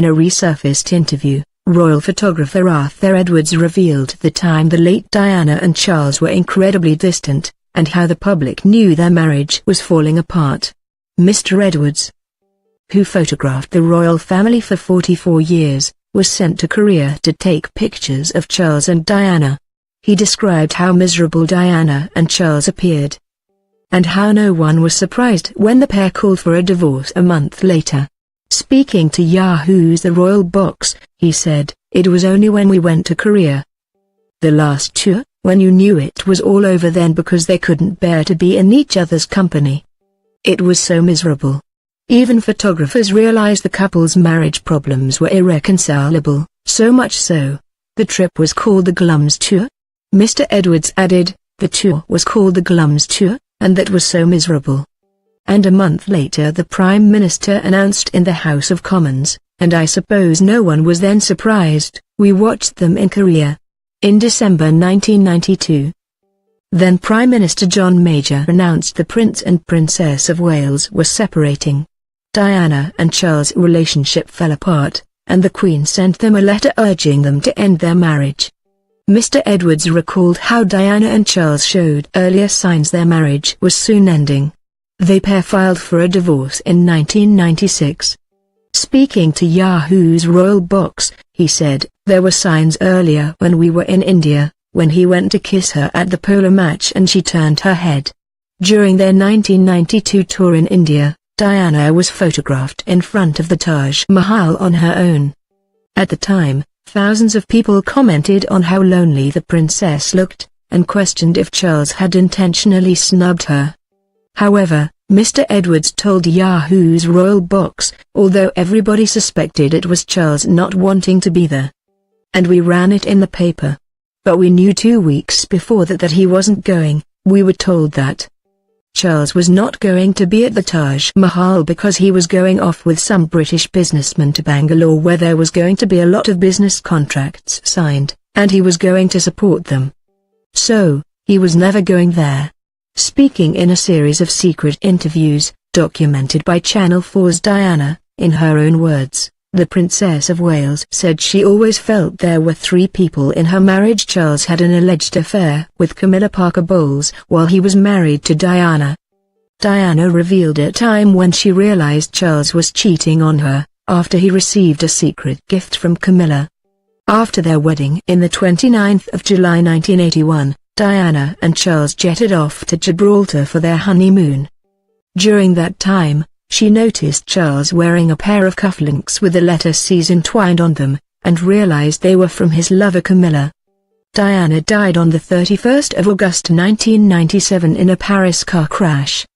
In a resurfaced interview, royal photographer Arthur Edwards revealed the time the late Diana and Charles were incredibly distant, and how the public knew their marriage was falling apart. Mr. Edwards, who photographed the royal family for 44 years, was sent to Korea to take pictures of Charles and Diana. He described how miserable Diana and Charles appeared, and how no one was surprised when the pair called for a divorce a month later. Speaking to Yahoo's The Royal Box, he said, "It was only when we went to Korea, the last tour, when you knew it was all over then, because they couldn't bear to be in each other's company. It was so miserable. Even photographers realized the couple's marriage problems were irreconcilable, so much so, the trip was called the Glums Tour." Mr. Edwards added, "The tour was called the Glums Tour, and that was so miserable." And a month later the Prime Minister announced in the House of Commons, and I suppose no one was then surprised, "We watched them in Korea." In December 1992, then Prime Minister John Major announced the Prince and Princess of Wales were separating. Diana and Charles' relationship fell apart, and the Queen sent them a letter urging them to end their marriage. Mr. Edwards recalled how Diana and Charles showed earlier signs their marriage was soon ending. The pair filed for a divorce in 1996. Speaking to Yahoo's Royal Box, he said, "There were signs earlier when we were in India, when he went to kiss her at the polo match and she turned her head." During their 1992 tour in India, Diana was photographed in front of the Taj Mahal on her own. At the time, thousands of people commented on how lonely the princess looked, and questioned if Charles had intentionally snubbed her. However, Mr. Edwards told Yahoo's Royal Box, "Although everybody suspected it was Charles not wanting to be there, and we ran it in the paper, but we knew 2 weeks before that he wasn't going. We were told that Charles was not going to be at the Taj Mahal because he was going off with some British businessman to Bangalore where there was going to be a lot of business contracts signed, and he was going to support them. So, he was never going there." Speaking in a series of secret interviews, documented by Channel 4's Diana, in her own words, the Princess of Wales said she always felt there were 3 people in her marriage. Charles had an alleged affair with Camilla Parker Bowles while he was married to Diana. Diana revealed a time when she realized Charles was cheating on her, after he received a secret gift from Camilla. After their wedding in the 29th of July 1981, Diana and Charles jetted off to Gibraltar for their honeymoon. During that time, she noticed Charles wearing a pair of cufflinks with the letter C's entwined on them, and realized they were from his lover Camilla. Diana died on the 31st of August 1997 in a Paris car crash.